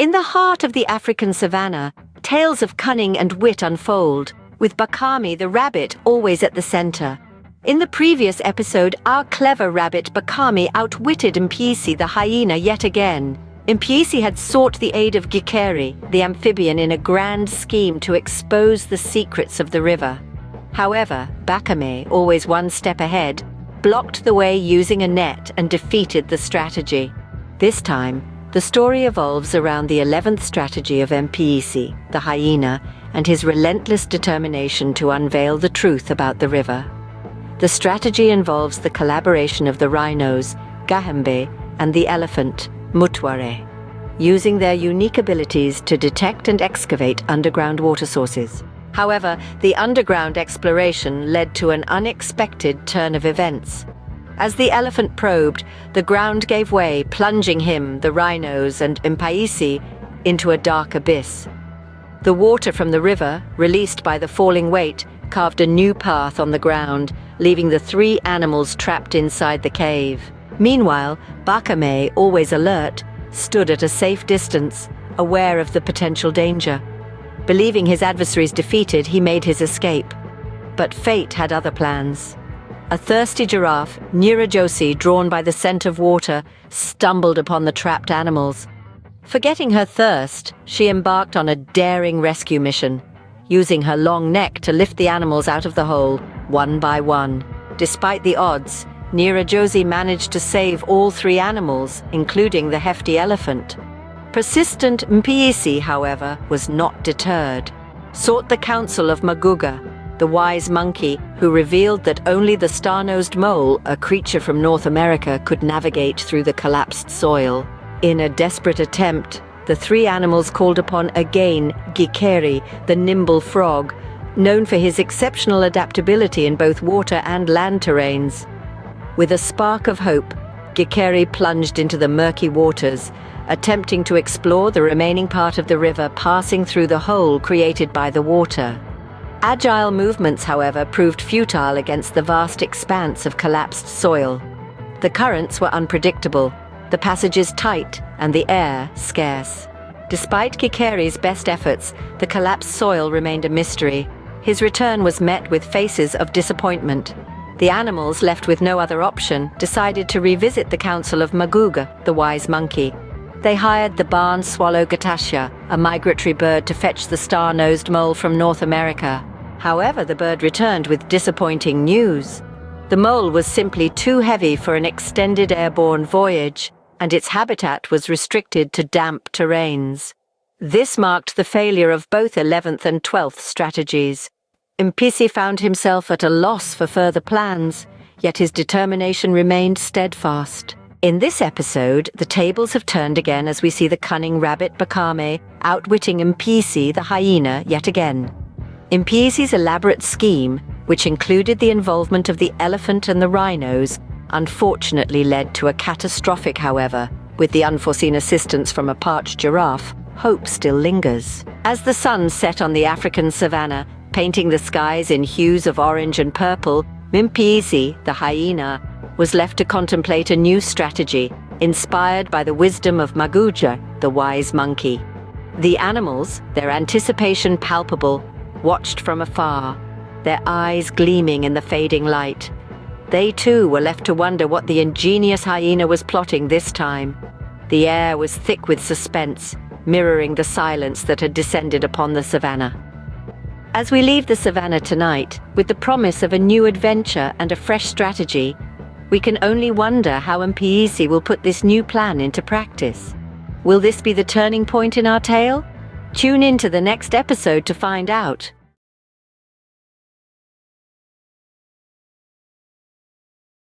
In the heart of the African savanna, tales of cunning and wit unfold, with Bakami the rabbit always at the center. In the previous episode, our clever rabbit Bakami outwitted Mpisi the hyena yet again. Mpisi had sought the aid of Gikeri, the amphibian, in a grand scheme to expose the secrets of the river. However, Bakame, always one step ahead, blocked the way using a net and defeated the strategy. This time, the story evolves around the 11th strategy of Mpisi, the hyena, and his relentless determination to unveil the truth about the river. The strategy involves the collaboration of the rhinos, Gahembe, and the elephant, Mutware, using their unique abilities to detect and excavate underground water sources. However, the underground exploration led to an unexpected turn of events. As the elephant probed, the ground gave way, plunging him, the rhinos, and Mpisi into a dark abyss. The water from the river, released by the falling weight, carved a new path on the ground, leaving the three animals trapped inside the cave. Meanwhile, Bakame, always alert, stood at a safe distance, aware of the potential danger. Believing his adversaries defeated, he made his escape. But fate had other plans. A thirsty giraffe, Nyirajosi, drawn by the scent of water, stumbled upon the trapped animals. Forgetting her thirst, she embarked on a daring rescue mission, using her long neck to lift the animals out of the hole, one by one. Despite the odds, Nyirajosi managed to save all three animals, including the hefty elephant. Persistent Mpisi, however, was not deterred. Sought the counsel of Maguga, the wise monkey, who revealed that only the star-nosed mole, a creature from North America, could navigate through the collapsed soil. In a desperate attempt, the three animals called upon again Gikeri, the nimble frog, known for his exceptional adaptability in both water and land terrains. With a spark of hope, Gikeri plunged into the murky waters, attempting to explore the remaining part of the river, passing through the hole created by the water. Agile movements, however, proved futile against the vast expanse of collapsed soil. The currents were unpredictable, the passages tight, and the air scarce. Despite Gikeri's best efforts, the collapsed soil remained a mystery. His return was met with faces of disappointment. The animals, left with no other option, decided to revisit the counsel of Maguga, the wise monkey. They hired the barn swallow Gatasha, a migratory bird, to fetch the star-nosed mole from North America. However, the bird returned with disappointing news. The mole was simply too heavy for an extended airborne voyage, and its habitat was restricted to damp terrains. This marked the failure of both 11th and 12th strategies. Mpisi found himself at a loss for further plans, yet his determination remained steadfast. In this episode, the tables have turned again as we see the cunning rabbit Bakame outwitting Mpisi the hyena yet again. Mpisi's elaborate scheme, which included the involvement of the elephant and the rhinos, unfortunately led to a catastrophic, however. With the unforeseen assistance from a parched giraffe, hope still lingers. As the sun set on the African savanna, painting the skies in hues of orange and purple, Mpisi, the hyena, was left to contemplate a new strategy, inspired by the wisdom of Maguga, the wise monkey. The animals, their anticipation palpable, watched from afar, their eyes gleaming in the fading light. They too were left to wonder what the ingenious hyena was plotting this time. The air was thick with suspense, mirroring the silence that had descended upon the savannah. As we leave the savannah tonight, with the promise of a new adventure and a fresh strategy, we can only wonder how Mpisi will put this new plan into practice. Will this be the turning point in our tale? Tune in to the next episode to find out.